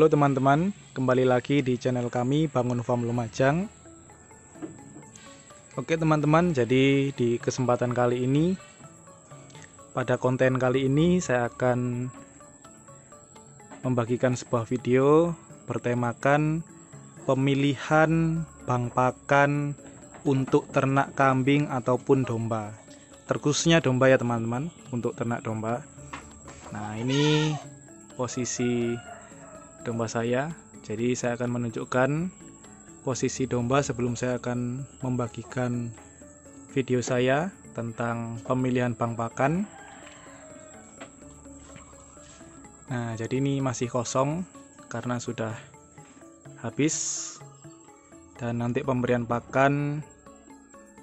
Halo teman-teman, kembali lagi di channel kami Bangun Farm Lumajang. Oke teman-teman, jadi di kesempatan kali ini, pada konten kali ini saya akan membagikan sebuah video bertemakan pemilihan bang pakan untuk ternak kambing ataupun domba. Terkhususnya domba ya teman-teman, untuk ternak domba. Nah, ini posisi domba saya. Jadi saya akan menunjukkan posisi domba sebelum saya akan membagikan video saya tentang pemilihan bang pakan. Nah, jadi ini masih kosong karena sudah habis, dan nanti pemberian pakan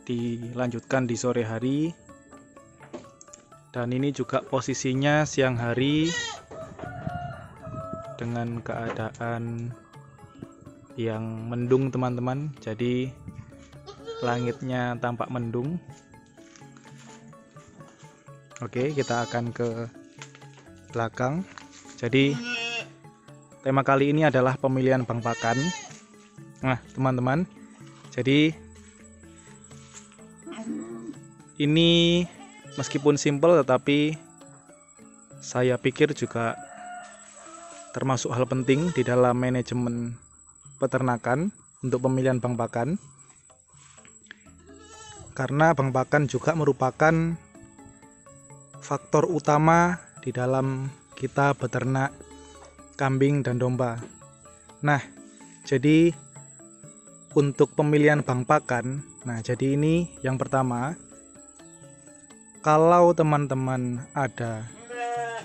dilanjutkan di sore hari. Dan ini juga posisinya siang hari dengan keadaan yang mendung teman-teman, jadi langitnya tampak mendung. Oke, kita akan ke belakang. Jadi tema kali ini adalah pemilihan bang pakan. Nah teman-teman, jadi ini meskipun simple tetapi saya pikir juga termasuk hal penting di dalam manajemen peternakan untuk pemilihan bang pakan, karena bang pakan juga merupakan faktor utama di dalam kita beternak kambing dan domba. Nah, jadi untuk pemilihan bang pakan, nah jadi ini yang pertama, kalau teman-teman ada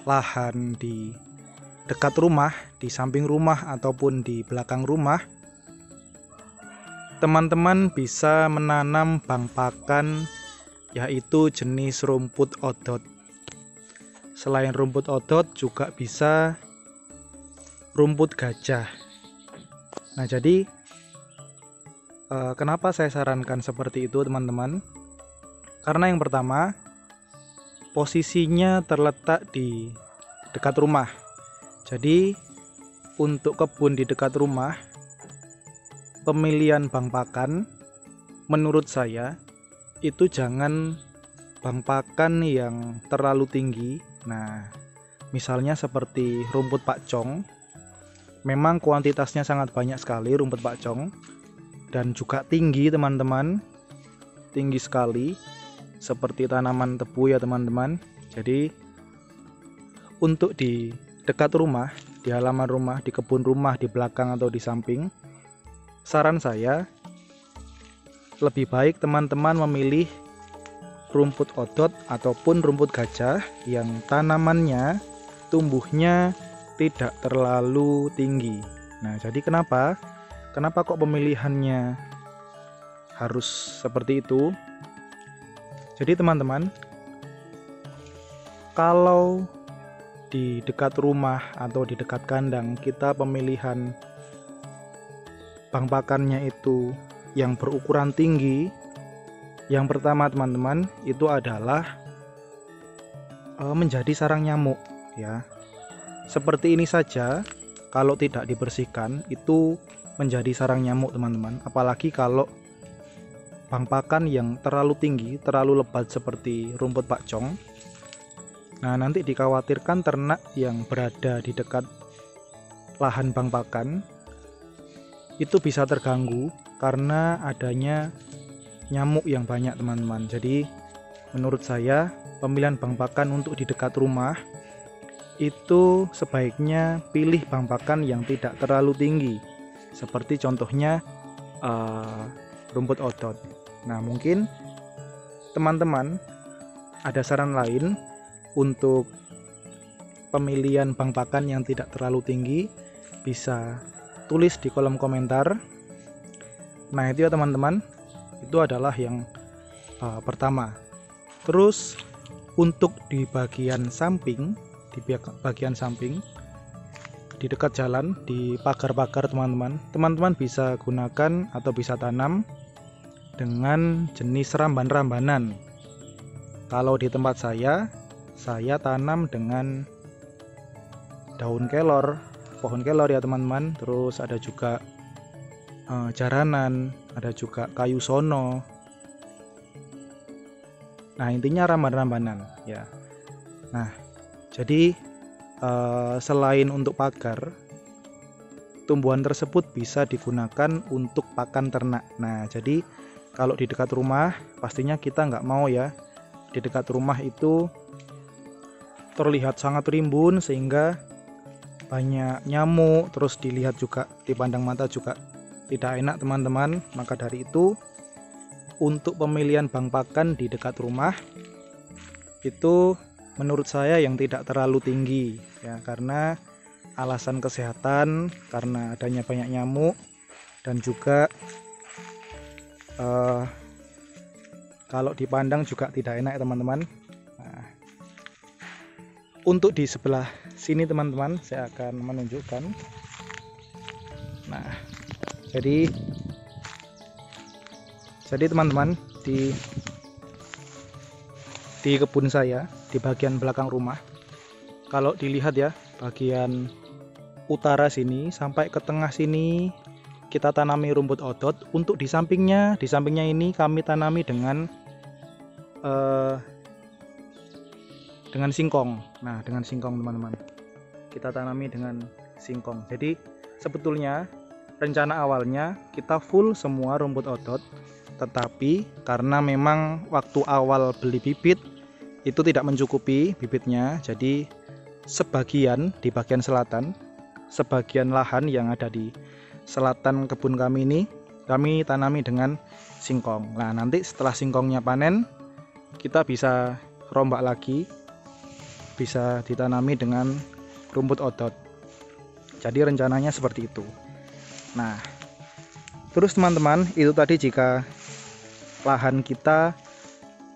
lahan di dekat rumah, di samping rumah ataupun di belakang rumah, teman-teman bisa menanam bang pakan yaitu jenis rumput odot. Selain rumput odot juga bisa rumput gajah. Nah, jadi kenapa saya sarankan seperti itu teman-teman? Karena yang pertama, posisinya terletak di dekat rumah. Jadi untuk kebun di dekat rumah, pemilihan bang pakan menurut saya itu jangan bang pakan yang terlalu tinggi. Nah, misalnya seperti rumput pakcong, memang kuantitasnya sangat banyak sekali rumput pakcong dan juga tinggi teman-teman, tinggi sekali seperti tanaman tebu ya teman-teman. Jadi untuk di dekat rumah, di halaman rumah, di kebun rumah, di belakang atau di samping, saran saya lebih baik teman-teman memilih rumput odot ataupun rumput gajah yang tanamannya tumbuhnya tidak terlalu tinggi. Nah, jadi kenapa kok pemilihannya harus seperti itu? Jadi teman-teman, kalau di dekat rumah atau di dekat kandang kita pemilihan bang pakannya itu yang berukuran tinggi, yang pertama teman-teman itu adalah menjadi sarang nyamuk ya. Seperti ini saja, kalau tidak dibersihkan itu menjadi sarang nyamuk teman-teman. Apalagi kalau bang pakan yang terlalu tinggi, terlalu lebat seperti rumput pakcong. Nah, nanti dikhawatirkan ternak yang berada di dekat lahan bang pakan itu bisa terganggu karena adanya nyamuk yang banyak teman-teman. Jadi menurut saya pemilihan bang pakan untuk di dekat rumah itu sebaiknya pilih bang pakan yang tidak terlalu tinggi, seperti contohnya rumput odot. Nah, mungkin teman-teman ada saran lain untuk pemilihan bang pakan yang tidak terlalu tinggi, bisa tulis di kolom komentar. Nah, itu ya teman-teman, itu adalah yang pertama. Terus untuk di bagian samping, di dekat jalan, di pagar-pagar teman-teman bisa gunakan atau bisa tanam dengan jenis ramban-rambanan. Kalau di tempat saya tanam dengan daun kelor pohon kelor ya teman-teman. Terus ada juga jaranan, ada juga kayu sono. Nah, intinya ramban-rambanan ya. Nah, jadi selain untuk pagar, tumbuhan tersebut bisa digunakan untuk pakan ternak. Nah, jadi kalau di dekat rumah pastinya kita nggak mau ya di dekat rumah itu terlihat sangat rimbun sehingga banyak nyamuk, terus dilihat juga dipandang mata juga tidak enak teman-teman. Maka dari itu untuk pemilihan bank pakan di dekat rumah itu menurut saya yang tidak terlalu tinggi ya, karena alasan kesehatan, karena adanya banyak nyamuk, dan juga kalau dipandang juga tidak enak ya teman-teman. Nah, untuk di sebelah sini teman-teman saya akan menunjukkan. Nah, jadi teman-teman di kebun saya di bagian belakang rumah, kalau dilihat ya bagian utara sini sampai ke tengah sini kita tanami rumput odot. Untuk di sampingnya ini kami tanami dengan singkong. Nah, dengan singkong teman-teman, kita tanami dengan singkong. Jadi sebetulnya rencana awalnya kita full semua rumput odot, tetapi karena memang waktu awal beli bibit itu tidak mencukupi bibitnya, jadi sebagian di bagian selatan, sebagian lahan yang ada di selatan kebun kami ini kami tanami dengan singkong. Nah, nanti setelah singkongnya panen kita bisa rombak lagi, bisa ditanami dengan rumput odot. Jadi rencananya seperti itu. Nah, terus teman-teman, itu tadi jika lahan kita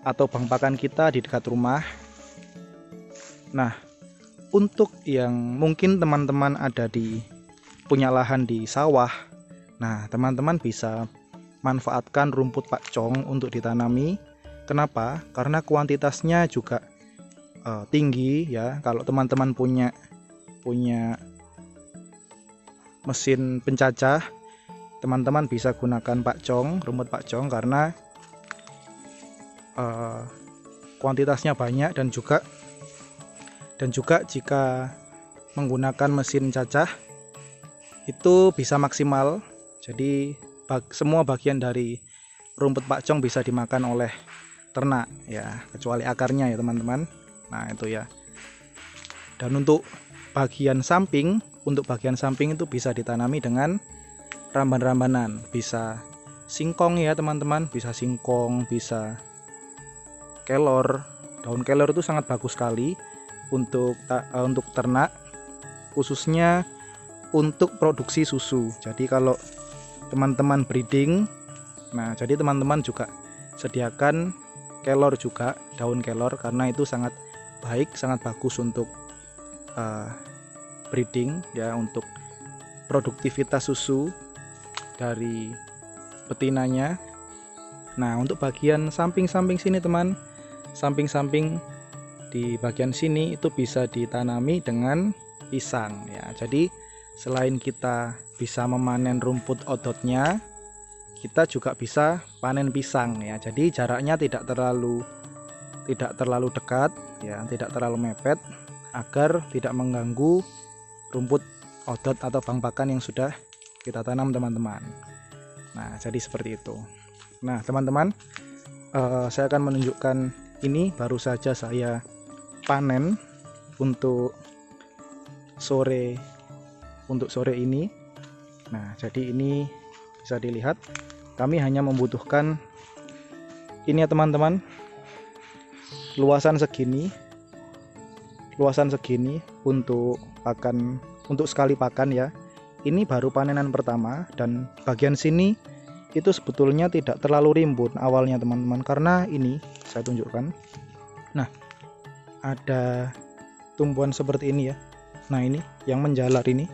atau bank pakan kita di dekat rumah. Nah, untuk yang mungkin teman-teman ada di punya lahan di sawah, nah teman-teman bisa manfaatkan rumput pakcong untuk ditanami. Kenapa? Karena kuantitasnya juga tinggi ya. Kalau teman-teman punya mesin pencacah, teman-teman bisa gunakan pakcong, rumput pakcong, karena kuantitasnya banyak, dan juga jika menggunakan mesin cacah itu bisa maksimal. Jadi semua bagian dari rumput pakcong bisa dimakan oleh ternak ya, kecuali akarnya ya teman-teman. Nah, itu ya. Dan untuk bagian samping itu bisa ditanami dengan ramban-rambanan, bisa singkong ya teman-teman, bisa singkong, bisa kelor. Daun kelor itu sangat bagus sekali untuk ternak, khususnya untuk produksi susu. Jadi kalau teman-teman breeding, nah jadi teman-teman juga sediakan kelor juga, daun kelor, karena itu sangat baik, sangat bagus untuk breeding ya, untuk produktivitas susu dari betinanya. Nah, untuk bagian samping-samping sini teman, samping-samping di bagian sini itu bisa ditanami dengan pisang ya. Jadi selain kita bisa memanen rumput odotnya, kita juga bisa panen pisang ya. Jadi jaraknya tidak terlalu dekat ya, tidak terlalu mepet, agar tidak mengganggu rumput odot atau bank pakan yang sudah kita tanam teman-teman. Nah, jadi seperti itu. Nah teman-teman, saya akan menunjukkan ini baru saja saya panen untuk sore ini. Nah, jadi ini bisa dilihat kami hanya membutuhkan ini ya teman-teman, luasan segini untuk pakan, untuk sekali pakan ya. Ini baru panenan pertama, dan bagian sini itu sebetulnya tidak terlalu rimbun awalnya teman-teman, karena ini saya tunjukkan. Nah, ada tumbuhan seperti ini ya. Nah, ini yang menjalar ini,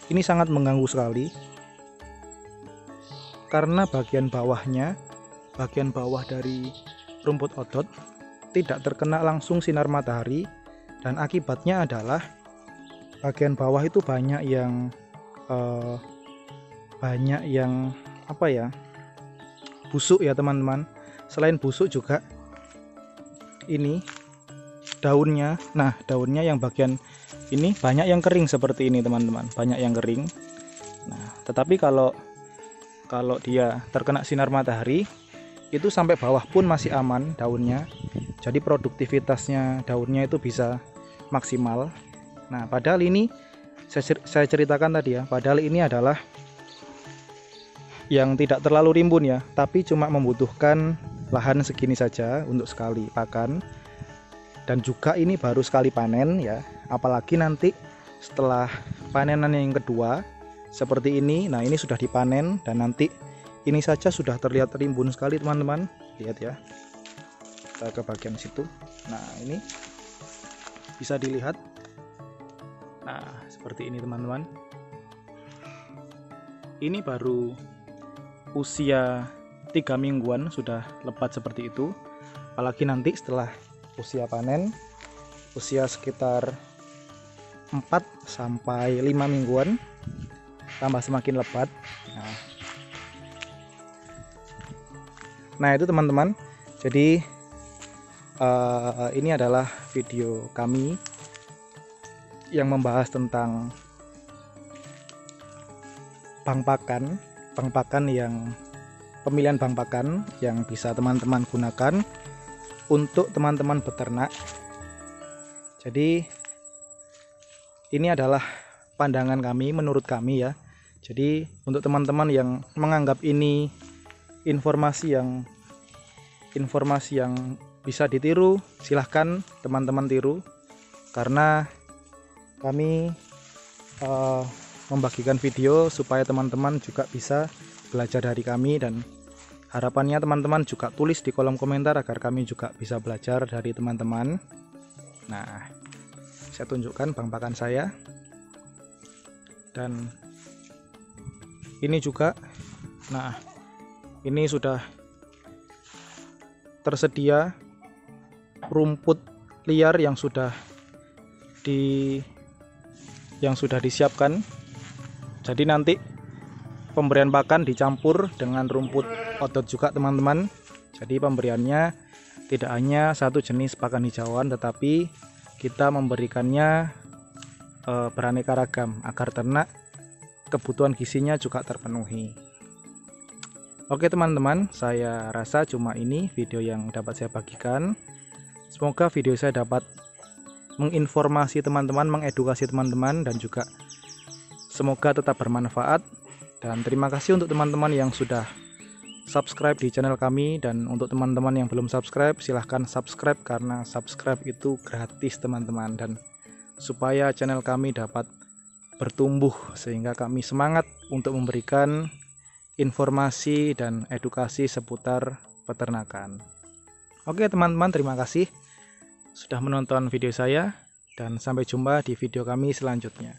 ini sangat mengganggu sekali, karena bagian bawah dari rumput odot tidak terkena langsung sinar matahari, dan akibatnya adalah bagian bawah itu banyak yang apa ya, busuk ya teman-teman. Selain busuk juga ini daunnya, nah daunnya yang bagian ini banyak yang kering seperti ini teman-teman, banyak yang kering. Nah tetapi kalau dia terkena sinar matahari itu sampai bawah pun masih aman daunnya, jadi produktivitasnya daunnya itu bisa maksimal. Nah padahal ini saya ceritakan tadi ya, padahal ini adalah yang tidak terlalu rimbun ya, tapi cuma membutuhkan lahan segini saja untuk sekali pakan, dan juga ini baru sekali panen ya, apalagi nanti setelah panenan yang kedua seperti ini. Nah ini sudah dipanen dan nanti ini saja sudah terlihat rimbun sekali teman-teman, lihat ya, kita ke bagian situ. Nah ini bisa dilihat, nah seperti ini teman-teman. Ini baru usia 3 mingguan sudah lebat seperti itu, apalagi nanti setelah usia panen, usia sekitar 4 sampai 5 mingguan tambah semakin lebat. Nah itu teman-teman, jadi ini adalah video kami yang membahas tentang bang pakan yang pemilihan bang pakan yang bisa teman-teman gunakan untuk teman-teman beternak. Jadi ini adalah pandangan kami, menurut kami ya. Jadi untuk teman-teman yang menganggap ini informasi yang bisa ditiru, silahkan teman-teman tiru, karena kami membagikan video supaya teman-teman juga bisa belajar dari kami, dan harapannya teman-teman juga tulis di kolom komentar agar kami juga bisa belajar dari teman-teman. Nah saya tunjukkan bang pakan saya, dan ini juga, nah ini sudah tersedia rumput liar yang sudah disiapkan. Jadi nanti pemberian pakan dicampur dengan rumput odot juga teman-teman. Jadi pemberiannya tidak hanya satu jenis pakan hijauan, tetapi kita memberikannya beraneka ragam agar ternak kebutuhan gizinya juga terpenuhi. Oke teman-teman, saya rasa cuma ini video yang dapat saya bagikan. Semoga video saya dapat menginformasi teman-teman, mengedukasi teman-teman, dan juga semoga tetap bermanfaat. Dan terima kasih untuk teman-teman yang sudah subscribe di channel kami, dan untuk teman-teman yang belum subscribe silahkan subscribe, karena subscribe itu gratis teman-teman, dan supaya channel kami dapat bertumbuh sehingga kami semangat untuk memberikan informasi dan edukasi seputar peternakan. Oke teman-teman, terima kasih sudah menonton video saya, dan sampai jumpa di video kami selanjutnya.